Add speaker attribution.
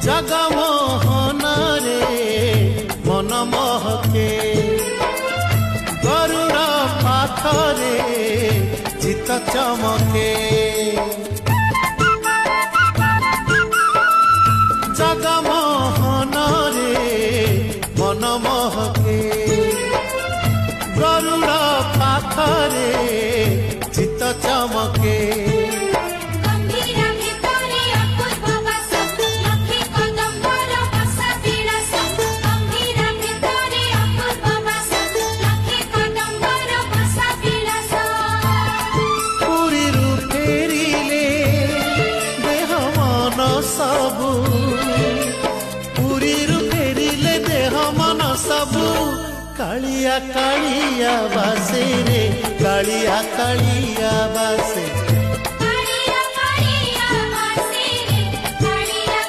Speaker 1: जगमोहन रे मन महके गरुड़ पाखरे चित चमके जगमोहन रे मन महके गरुड़ पाखरे चित चमके सबू पुरी फेरिले देह मन सबू कालिया कालिया बासे रे कालिया कालिया बासे।